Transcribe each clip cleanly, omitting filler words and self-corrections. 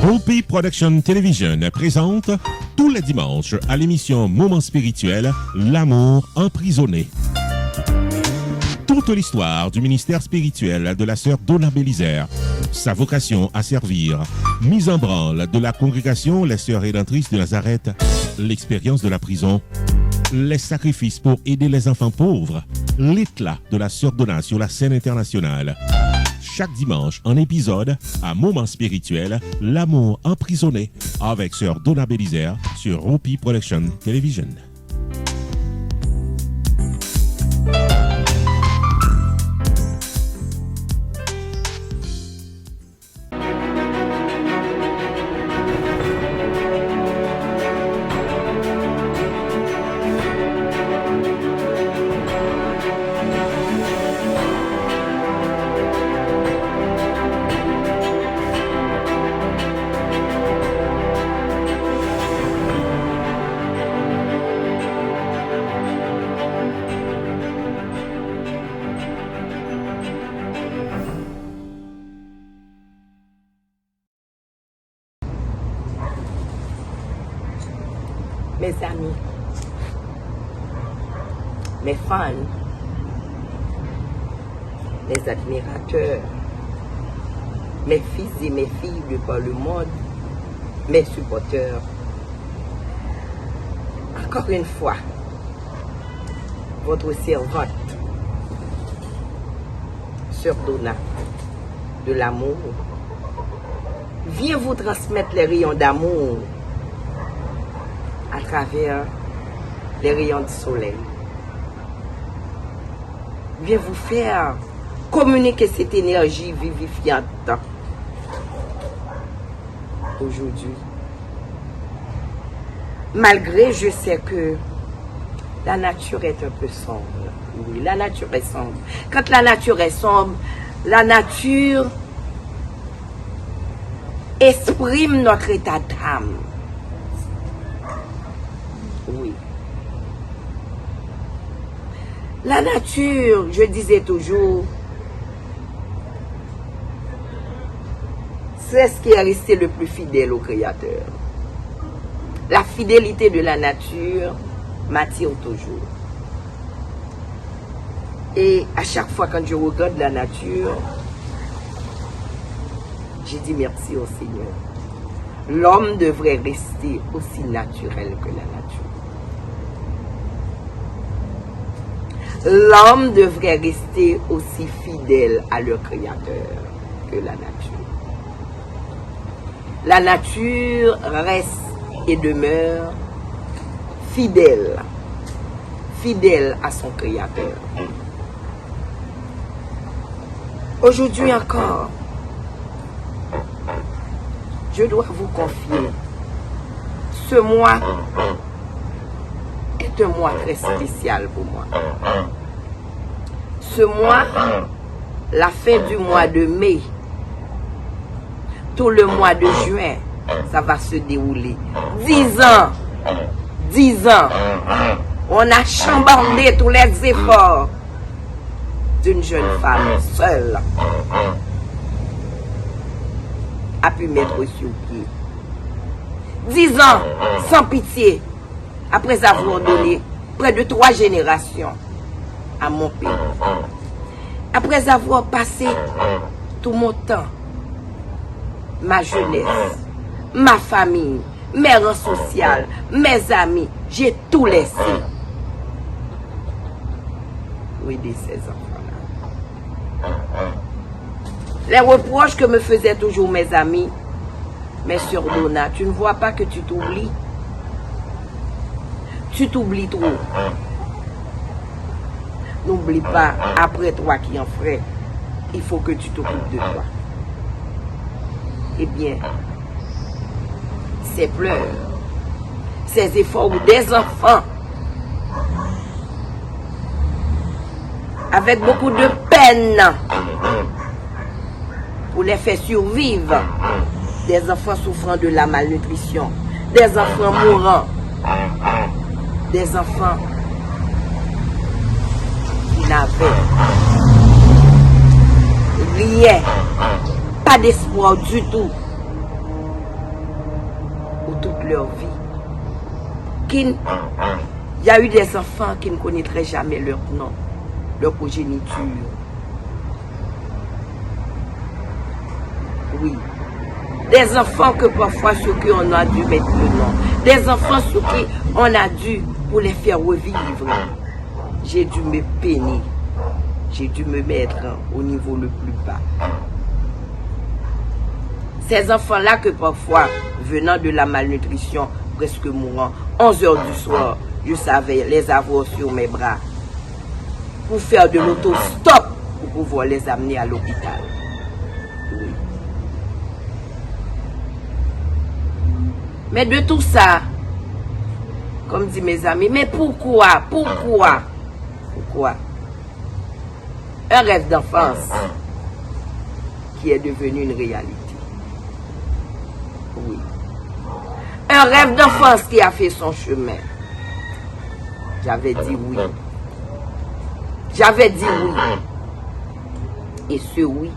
Rupi Production Television présente tous les dimanches à l'émission Moment spirituel, L'amour emprisonné. Toute l'histoire du ministère spirituel de la sœur Donna Bélisaire, sa vocation à servir, mise en branle de la congrégation Les Sœurs Rédemptrices de Nazareth, l'expérience de la prison, les sacrifices pour aider les enfants pauvres, l'éclat de la sœur Donna sur la scène internationale. Chaque dimanche, un épisode à Moment spirituel, L'amour emprisonné, avec sœur Donna Bélisaire sur Rupi Production Television. Mes amis, mes fans, mes admirateurs, mes fils et mes filles de par le monde, mes supporters. Encore une fois, votre servante, Sœur Donna, de l'amour, vient vous transmettre les rayons d'amour à travers les rayons du soleil. Viens vous faire communiquer cette énergie vivifiante aujourd'hui. Malgré, je sais que la nature est un peu sombre. Oui, la nature est sombre. Quand la nature est sombre, la nature exprime notre état d'âme. Oui. La nature, je disais toujours, c'est ce qui est resté le plus fidèle au Créateur. La fidélité de la nature m'attire toujours. Et à chaque fois quand je regarde la nature, je dis merci au Seigneur. L'homme devrait rester aussi naturel que la nature. L'homme devrait rester aussi fidèle à leur Créateur que la nature. La nature reste et demeure fidèle, fidèle à son Créateur. Aujourd'hui encore, je dois vous confier, ce mois est un mois très spécial pour moi. Ce mois, la fin du mois de mai, tout le mois de juin, ça va se dérouler. 10 ans, on a chambardé tous les efforts d'une jeune femme seule a pu mettre sur pied. 10 ans sans pitié, après avoir donné près de 3 générations à mon pays. Après avoir passé tout mon temps, ma jeunesse, ma famille, mes rangs sociaux, mes amis, j'ai tout laissé. Pour aider ces enfants-là. Les reproches que me faisaient toujours mes amis, mes sœurs Donna, tu ne vois pas que tu t'oublies? Tu t'oublies trop. N'oublie pas, après toi qui en ferais, il faut que tu t'occupes de toi. Eh bien, ces pleurs, ces efforts des enfants, avec beaucoup de peine, pour les faire survivre, des enfants souffrant de la malnutrition, des enfants mourants, des enfants qui n'avaient rien, pas d'espoir du tout. leur vie. Il y a eu des enfants qui ne connaîtraient jamais leur nom, leur progéniture. Oui. Des enfants que parfois sur qui on a dû mettre le nom. Des enfants sur qui on a dû pour les faire revivre. J'ai dû me peiner. J'ai dû me mettre au niveau le plus bas. Ces enfants-là que parfois, venant de la malnutrition, presque mourant, 11 heures du soir, je savais les avoir sur mes bras pour faire de l'autostop pour pouvoir les amener à l'hôpital. Oui. Mais de tout ça, comme disent mes amis, mais pourquoi un rêve d'enfance qui est devenu une réalité. Oui. Un rêve d'enfance qui a fait son chemin. J'avais dit oui. J'avais dit oui. Et ce oui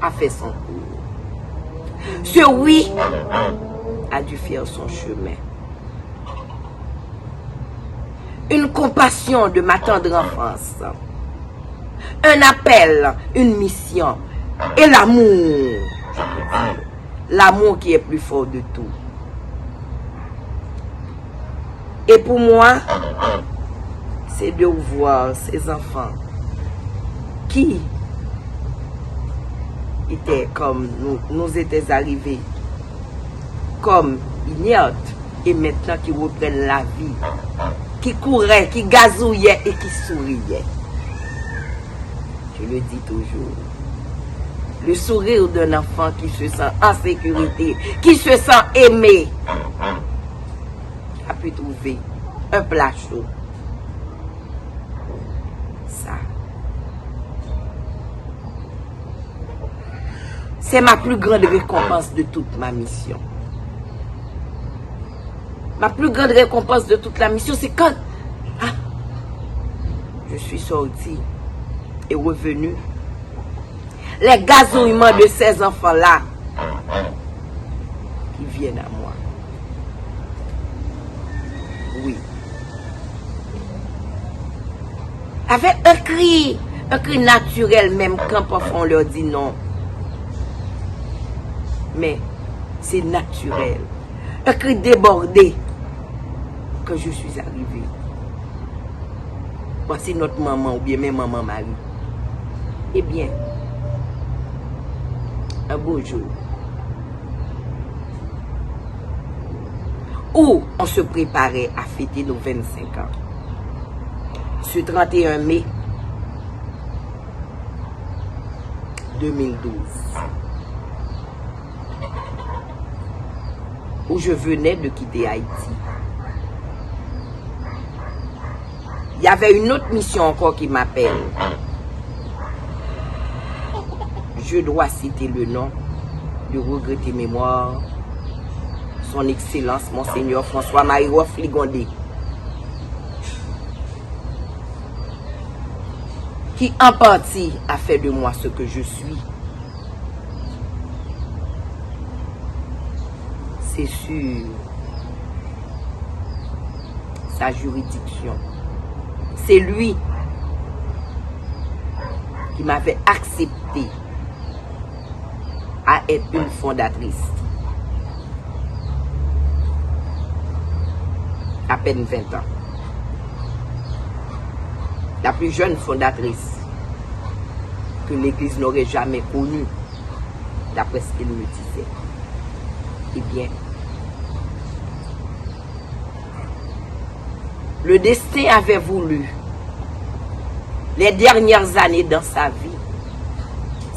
a fait son cours. Ce oui a dû faire son chemin. Une compassion de ma tendre enfance. Un appel, une mission. Et l'amour. L'amour qui est plus fort de tout. Et pour moi, c'est de voir ces enfants qui étaient comme nous étaient arrivés, comme inertes, et maintenant qui reprennent la vie, qui couraient, qui gazouillaient et qui souriaient. Je le dis toujours. Le sourire d'un enfant qui se sent en sécurité, qui se sent aimé, a pu trouver un plat chaud. Ça. C'est ma plus grande récompense de toute ma mission. Ma plus grande récompense de toute la mission, c'est quand je suis sortie et revenue. Les gazouillements de ces enfants-là qui viennent à moi. Oui. Avec un cri naturel, même quand parfois on leur dit non. Mais c'est naturel. Un cri débordé que je suis arrivée. Voici notre maman ou bien même maman Marie. Eh bien, un beau jour où on se préparait à fêter nos 25 ans. Ce 31 mai 2012, où je venais de quitter Haïti. Il y avait une autre mission encore qui m'appelle. Je dois citer le nom de regretté mémoire, son Excellence, Monseigneur François-Marie Ligondé, qui en partie a fait de moi ce que je suis. C'est sur sa juridiction. C'est lui qui m'avait accepté à être une fondatrice. À peine 20 ans. La plus jeune fondatrice que l'Église n'aurait jamais connue, d'après ce qu'il me disait. Eh bien, le destin avait voulu, les dernières années dans sa vie,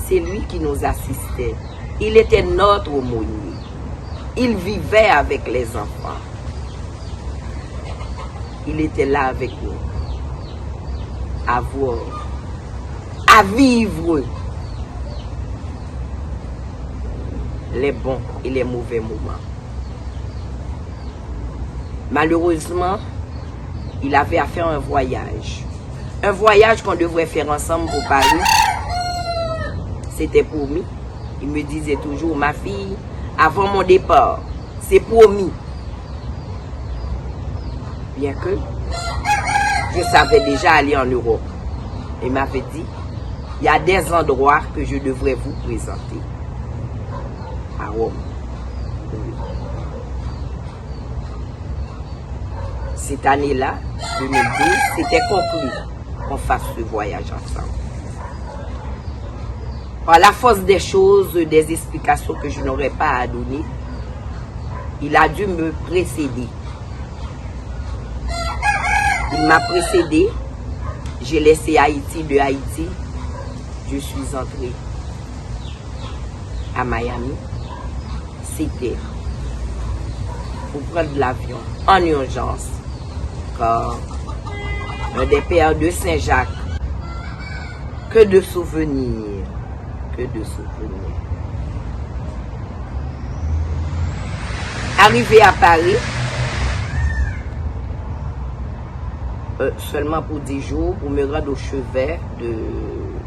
c'est lui qui nous assistait. Il était notre aumônier. Il vivait avec les enfants. Il était là avec nous. À voir, à vivre les bons et les mauvais moments. Malheureusement, il avait à faire un voyage. Un voyage qu'on devrait faire ensemble pour Paris. C'était promis. Il me disait toujours, ma fille, avant mon départ, C'est promis. Bien que je savais déjà aller en Europe. Il m'avait dit, il y a des endroits que je devrais vous présenter. À Rome. Oui. Cette année-là, 2012, c'était conclu qu'on fasse ce voyage ensemble. Par la force des choses, des explications que je n'aurais pas à donner, il a dû me précéder. Il m'a précédé, j'ai laissé Haïti, de Haïti, je suis entrée à Miami. C'était pour prendre l'avion en urgence, car un des pères de Saint-Jacques, que de souvenirs, que de souvenirs. Arrivé à Paris, seulement pour 10 jours, pour me rendre au chevet de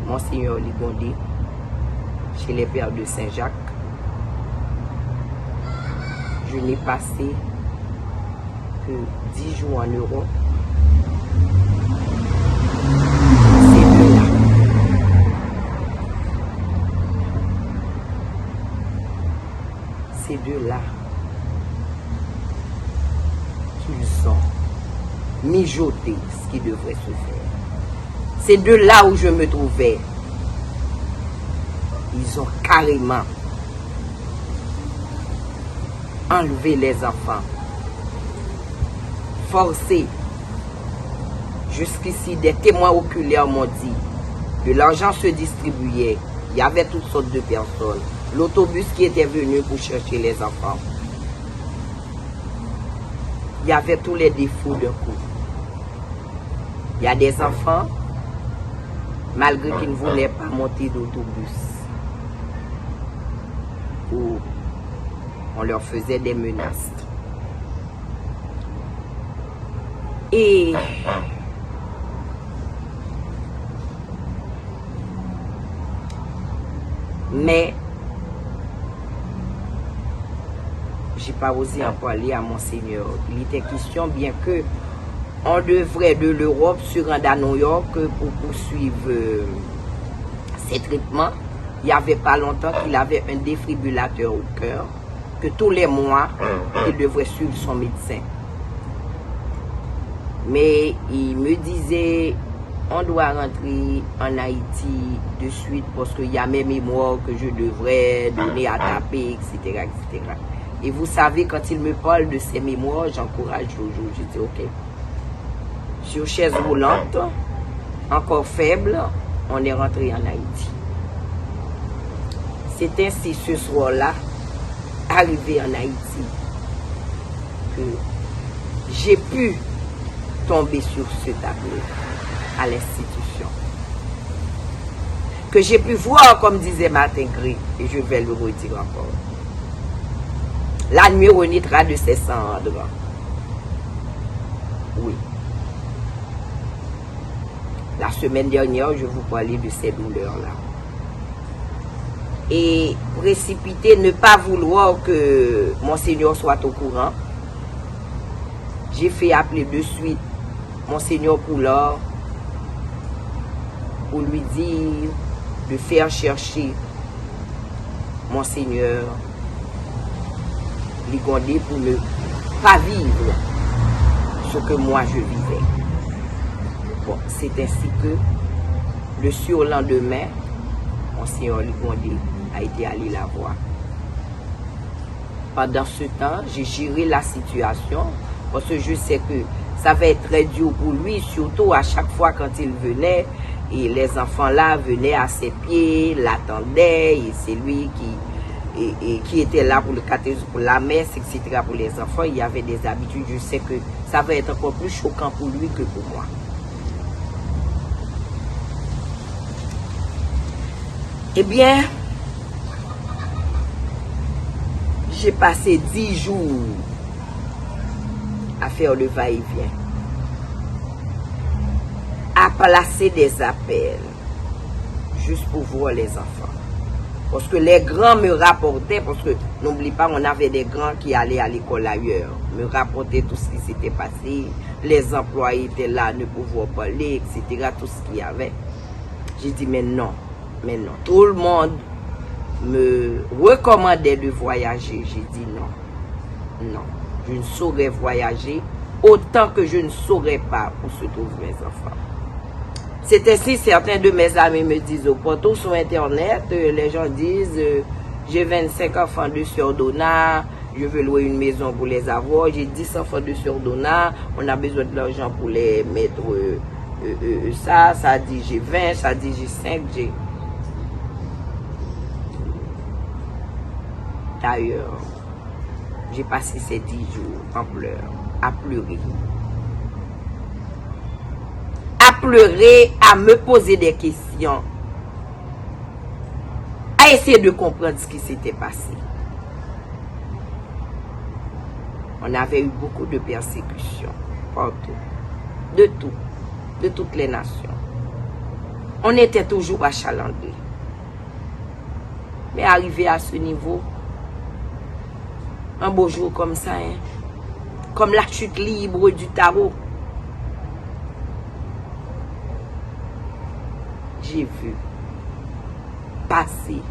Monseigneur Ligondé, chez les pères de Saint-Jacques. Je n'ai passé que 10 jours en Europe. Ces deux-là, qu'ils ont mijoté ce qui devrait se faire. C'est de là où je me trouvais. Ils ont carrément enlevé les enfants, forcé. Jusqu'ici, des témoins oculaires m'ont dit que l'argent se distribuait. Il y avait toutes sortes de personnes. L'autobus qui était venu pour chercher les enfants. Il y avait tous les défauts d'un coup. Il y a des enfants, malgré qu'ils ne voulaient pas monter d'autobus, où on leur faisait des menaces. Mais j'ai pas osé en parler à Monseigneur. Il était question, bien que on devrait de l'Europe se rendre à New York pour poursuivre ses traitements. Il n'y avait pas longtemps qu'il avait un défibrillateur au cœur, que tous les mois, il devrait suivre son médecin. Mais il me disait, on doit rentrer en Haïti de suite parce qu'il y a mes mémoires que je devrais donner à taper, etc., etc. Et vous savez, quand il me parle de ses mémoires, j'encourage toujours. Je dis, ok. Sur chaise roulante, encore faible, on est rentré en Haïti. C'est ainsi ce soir-là, arrivé en Haïti, que j'ai pu tomber sur ce tableau à l'institution. Que j'ai pu voir, comme disait Martin Gray, et je vais le redire encore. La nuit renaîtra de ses cendres. Oui. La semaine dernière, je vous parlais de ces douleurs-là. Et précipiter, ne pas vouloir que Monseigneur soit au courant. J'ai fait appeler de suite Monseigneur Poulard pour lui dire de faire chercher Monseigneur Ligondé pour ne pas vivre ce que moi je vivais. Bon, c'est ainsi que le surlendemain, Monseigneur Ligondé a été allé la voir. Pendant ce temps, j'ai géré la situation parce que je sais que ça va être très dur pour lui, surtout à chaque fois quand il venait et les enfants là venaient à ses pieds, l'attendaient et c'est lui qui était là pour le catéchisme, pour la messe, etc. pour les enfants. Il y avait des habitudes. Je sais que ça va être encore plus choquant pour lui que pour moi. Eh bien, j'ai passé 10 jours à faire le va-et-vient, à placer des appels, juste pour voir les enfants. Parce que les grands me rapportaient, parce que n'oublie pas, on avait des grands qui allaient à l'école ailleurs, me rapportaient tout ce qui s'était passé, les employés étaient là, ne pouvaient pas parler, etc., tout ce qu'il y avait. J'ai dit, mais non. Tout le monde me recommandait de voyager. J'ai dit non. Je ne saurais voyager autant que je ne saurais pas où se trouvent mes enfants. C'est ainsi, certains de mes amis me disent, partout sur Internet, les gens disent, j'ai 25 enfants de Sœur Donna, je veux louer une maison pour les avoir, j'ai 10 enfants de Sœur Donna, on a besoin de l'argent pour les mettre ça dit j'ai 20, ça dit j'ai 5, j'ai... D'ailleurs, j'ai passé ces 10 jours en pleurs, à pleurer, à me poser des questions, à essayer de comprendre ce qui s'était passé. On avait eu beaucoup de persécutions, partout, de toutes les nations. On était toujours achalandés. Mais arrivé à ce niveau, un beau jour comme ça, comme la chute libre du tarot, j'ai vu passer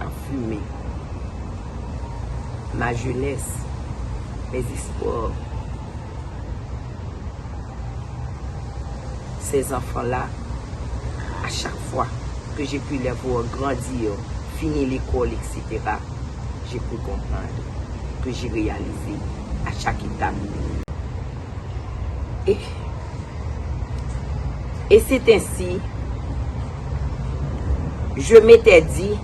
en fumée ma jeunesse, mes espoirs. Ces enfants-là, à chaque fois que j'ai pu les voir grandir, finir l'école, etc., j'ai pu comprendre que j'ai réalisé à chaque étape. Et c'est ainsi, je m'étais dit,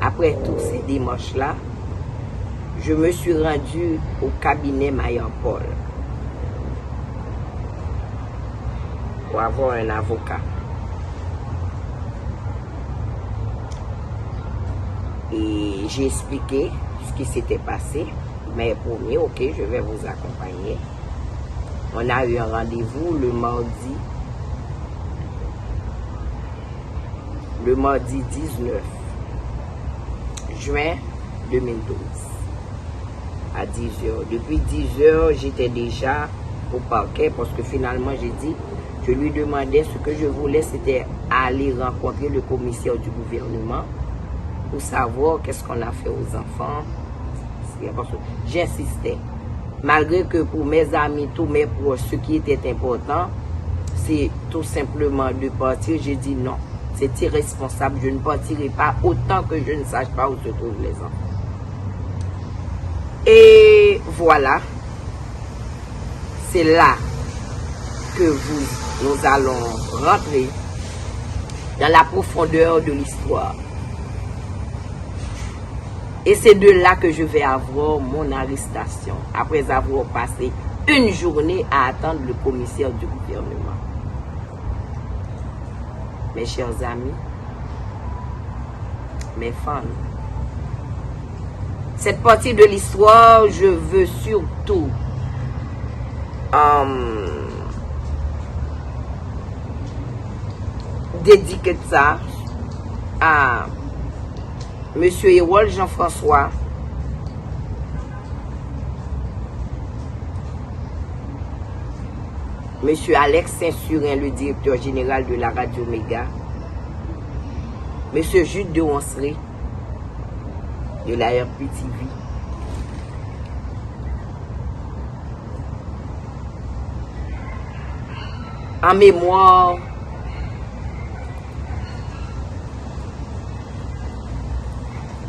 après tous ces démarches-là, je me suis rendu au cabinet Mayen-Paul pour avoir un avocat. Et j'ai expliqué ce qui s'était passé. Mais promis, ok, je vais vous accompagner. On a eu un rendez-vous le mardi 19 juin 2012 à 10h. Depuis 10h, j'étais déjà au parquet parce que finalement, j'ai dit, je lui demandais ce que je voulais, c'était aller rencontrer le commissaire du gouvernement pour savoir qu'est-ce qu'on a fait aux enfants. J'insistais. Malgré que pour mes amis, tous mes proches, ce qui était important, c'est tout simplement de partir. J'ai dit non, c'est irresponsable, je ne partirai pas autant que je ne sache pas où se trouvent les enfants. Et voilà, c'est là que nous allons rentrer dans la profondeur de l'histoire. Et c'est de là que je vais avoir mon arrestation, après avoir passé une journée à attendre le commissaire du gouvernement. Mes chers amis, mes fans, cette partie de l'histoire, je veux surtout dédiquer ça à Monsieur Hérold Jean-François, Monsieur Alex Saint-Surin, le directeur général de la Radio Méga, Monsieur Jude de Onsré, de la RPTV, en mémoire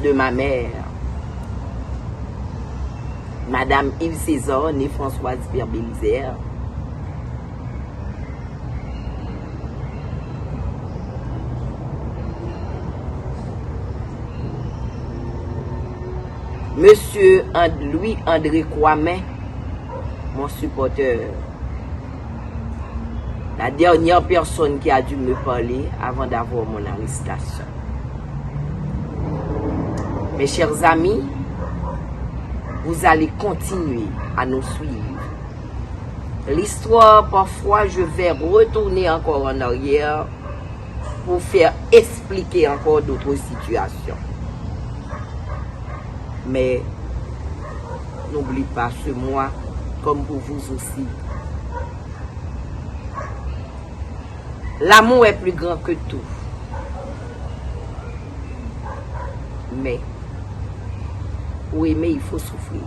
de ma mère, Madame Yves César, née Françoise Pierre-Bélisaire, Monsieur Louis-André Kwame, mon supporter, la dernière personne qui a dû me parler avant d'avoir mon arrestation. Mes chers amis, vous allez continuer à nous suivre. L'histoire, parfois, je vais retourner encore en arrière pour faire expliquer encore d'autres situations. Mais n'oublie pas ce mois, comme pour vous aussi. L'amour est plus grand que tout. Mais pour aimer, il faut souffrir.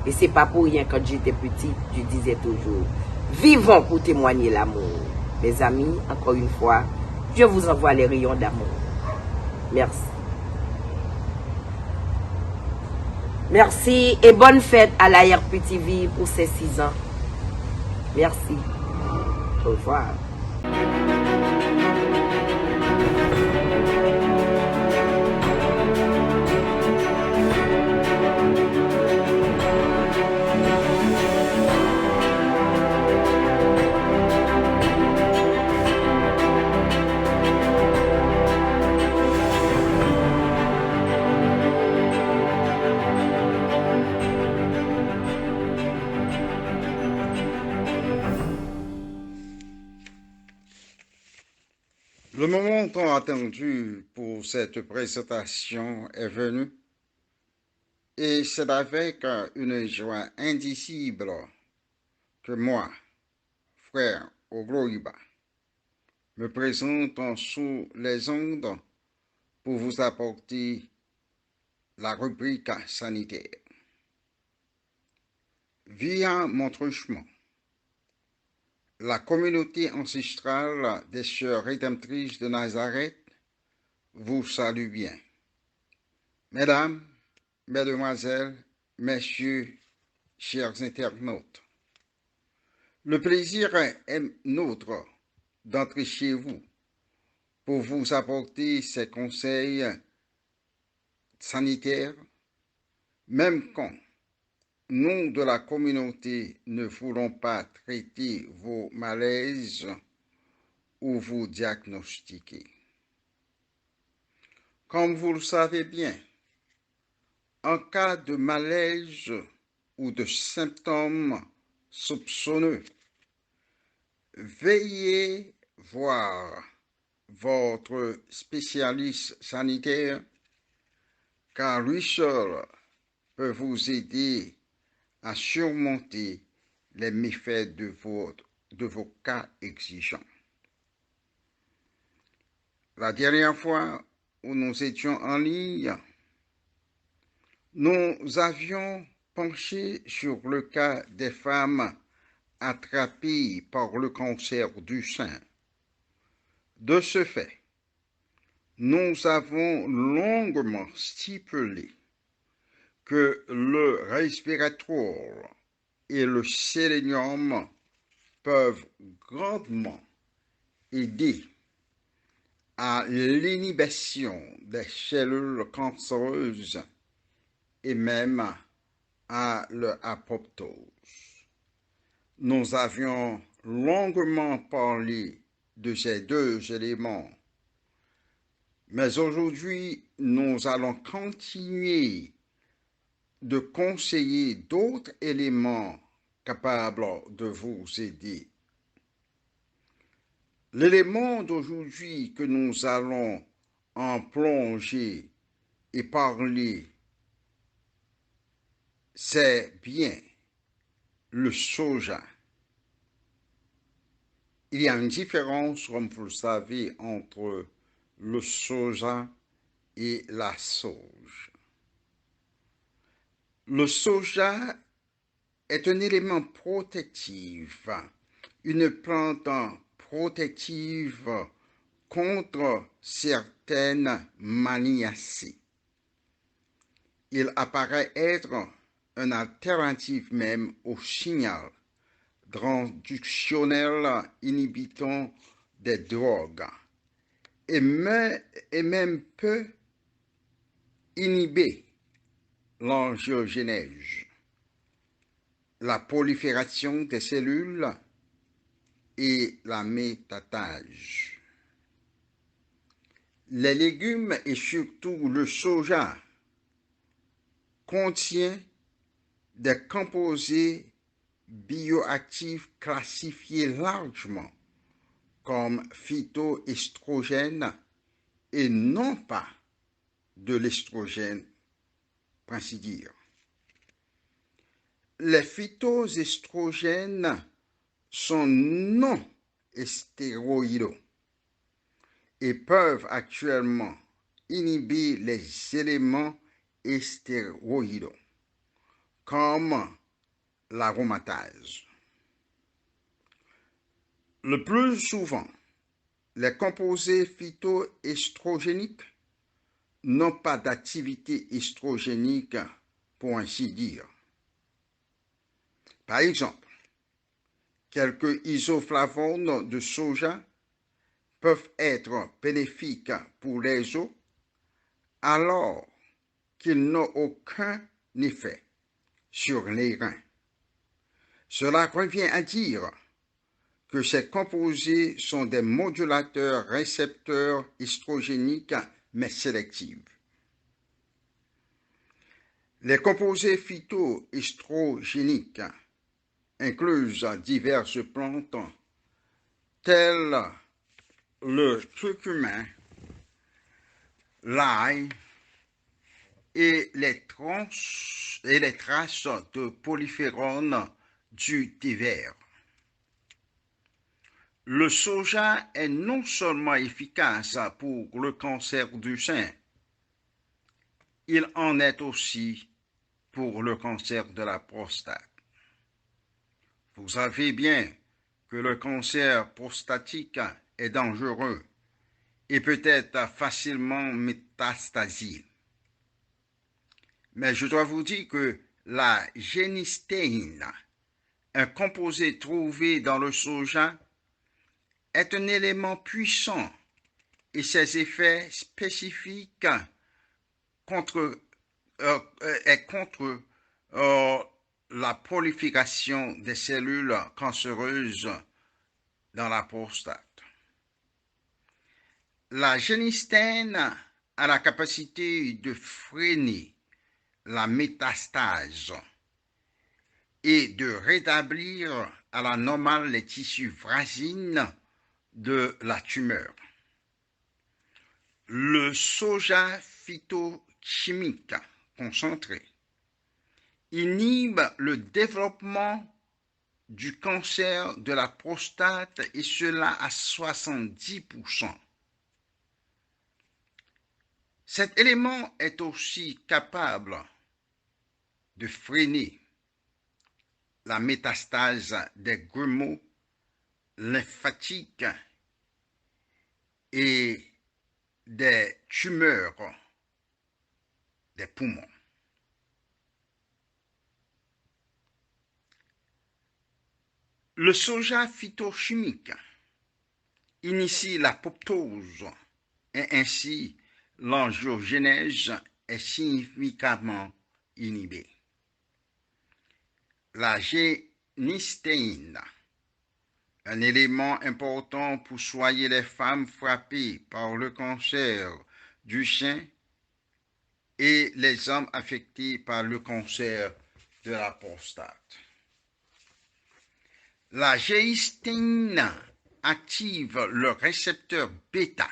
Et c'est pas pour rien, quand j'étais petite, je disais toujours, vivons pour témoigner l'amour. Mes amis, encore une fois, je vous envoie les rayons d'amour. Merci. Merci et bonne fête à la RPTV pour ses 6 ans. Merci. Au revoir. Le moment tant attendu pour cette présentation est venu et c'est avec une joie indicible que moi, frère Ogloiba, me présente sous les ondes pour vous apporter la rubrique sanitaire. Via mon truchement, la communauté ancestrale des Sœurs rédemptrices de Nazareth vous salue bien. Mesdames, Mesdemoiselles, Messieurs, chers internautes, le plaisir est nôtre d'entrer chez vous pour vous apporter ces conseils sanitaires, même quand nous de la communauté ne voulons pas traiter vos malaises ou vous diagnostiquer. Comme vous le savez bien, en cas de malaise ou de symptômes soupçonneux, veillez voir votre spécialiste sanitaire car lui seul peut vous aider à surmonter les méfaits de vos cas exigeants. La dernière fois où nous étions en ligne, nous avions penché sur le cas des femmes attrapées par le cancer du sein. De ce fait, nous avons longuement stipulé que le respirator et le sélénium peuvent grandement aider à l'inhibition des cellules cancéreuses et même à leur apoptose. Nous avions longuement parlé de ces deux éléments, mais aujourd'hui, nous allons continuer de conseiller d'autres éléments capables de vous aider. L'élément d'aujourd'hui que nous allons en plonger et parler, c'est bien le soja. Il y a une différence, comme vous le savez, entre le soja et la sauge. Le soja est un élément protectif, une plante protective contre certaines maniacées. Il apparaît être une alternative même au signal transductionnel inhibitant des drogues et même peut inhiber l'angiogénèse, la prolifération des cellules et la métatase. Les légumes et surtout le soja contient des composés bioactifs classifiés largement comme phytoestrogènes et non pas de l'estrogène, pour ainsi dire. Les phytoestrogènes sont non stéroïdaux et peuvent actuellement inhiber les éléments stéroïdaux, comme l'aromatase. Le plus souvent, les composés phytoestrogéniques n'ont pas d'activité estrogénique, pour ainsi dire. Par exemple, quelques isoflavones de soja peuvent être bénéfiques pour les os alors qu'ils n'ont aucun effet sur les reins. Cela revient à dire que ces composés sont des modulateurs récepteurs estrogéniques mais sélectifs. Les composés phytoestrogéniques incluent diverses plantes telles le curcuma, l'ail et les traces de polyphérone du thé vert. Le soja est non seulement efficace pour le cancer du sein, il en est aussi pour le cancer de la prostate. Vous savez bien que le cancer prostatique est dangereux et peut être facilement métastasé. Mais je dois vous dire que la génistéine, un composé trouvé dans le soja, est un élément puissant et ses effets spécifiques contre la prolifération des cellules cancéreuses dans la prostate. La génistéine a la capacité de freiner la métastase et de rétablir à la normale les tissus fragiles de la tumeur. Le soja phytochimique concentré inhibe le développement du cancer de la prostate et cela à 70%. Cet élément est aussi capable de freiner la métastase des grumeaux lymphatiques et des tumeurs des poumons. Le soja phytochimique initie l'apoptose et ainsi l'angiogénèse est significativement inhibée. La génistéine, un élément important pour soigner les femmes frappées par le cancer du sein et les hommes affectés par le cancer de la prostate. La génistéine active le récepteur bêta,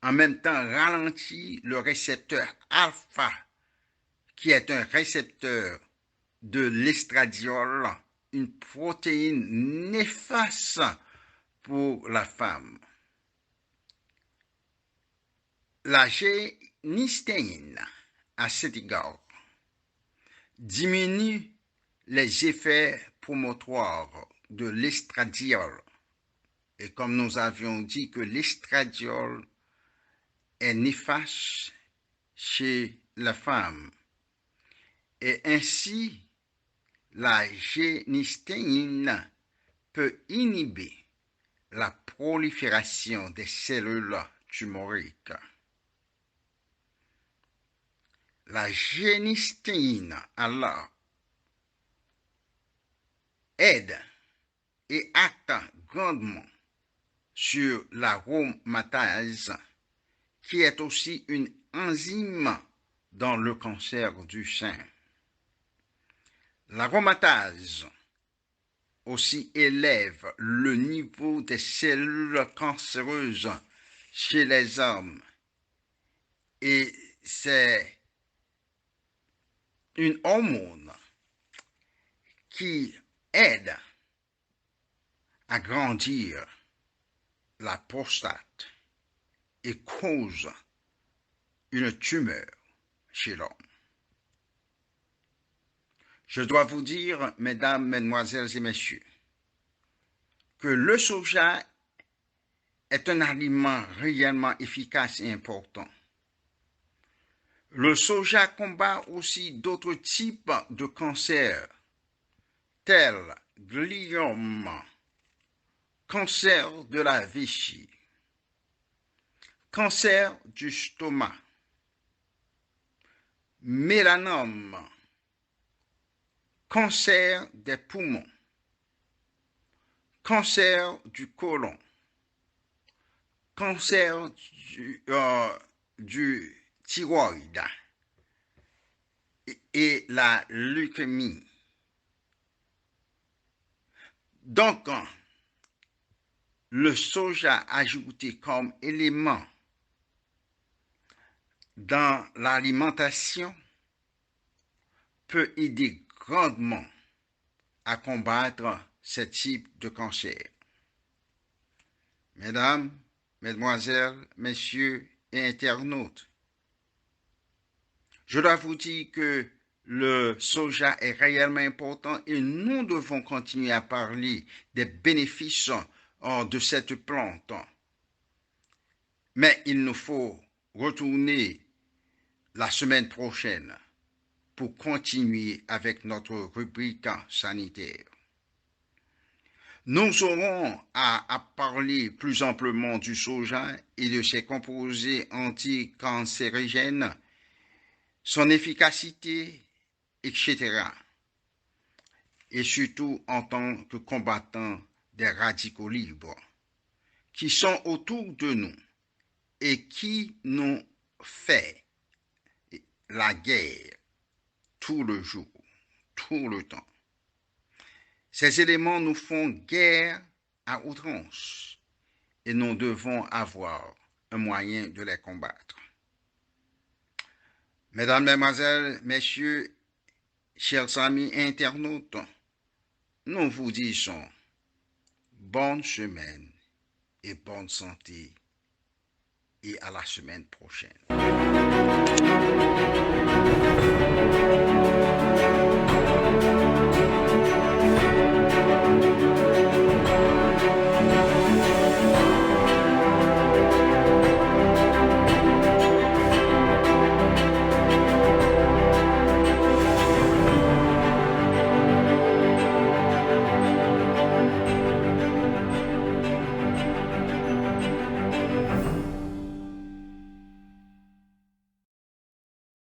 en même temps ralentit le récepteur alpha, qui est un récepteur de l'estradiol, une protéine néfaste pour la femme. La génistéine, à cet égard, diminue les effets promotoires de l'estradiol. Et comme nous avions dit que l'estradiol est néfaste chez la femme, et ainsi la génistéine peut inhiber la prolifération des cellules tumoriques. La génistéine, alors, aide et acte grandement sur l'aromatase, qui est aussi une enzyme dans le cancer du sein. L'aromatase aussi élève le niveau des cellules cancéreuses chez les hommes et c'est une hormone qui aide à grandir la prostate et cause une tumeur chez l'homme. Je dois vous dire, mesdames, mesdemoiselles et messieurs, que le soja est un aliment réellement efficace et important. Le soja combat aussi d'autres types de cancers, tels gliome, cancer de la vessie, cancer du stomac, mélanome, cancer des poumons, cancer du côlon, cancer du thyroïde et la leucémie. Donc, le soja ajouté comme élément dans l'alimentation peut aider grandement à combattre ce type de cancer. Mesdames, mesdemoiselles, messieurs et internautes, je dois vous dire que le soja est réellement important et nous devons continuer à parler des bénéfices de cette plante. Mais il nous faut retourner la semaine prochaine pour continuer avec notre rubrique sanitaire. Nous aurons à parler plus amplement du soja et de ses composés anticancérigènes, son efficacité, etc. Et surtout en tant que combattant des radicaux libres qui sont autour de nous et qui nous fait la guerre tout le jour, tout le temps. Ces éléments nous font guerre à outrance et nous devons avoir un moyen de les combattre. Mesdames, Mesdemoiselles, Messieurs, chers amis internautes, nous vous disons bonne semaine et bonne santé et à la semaine prochaine.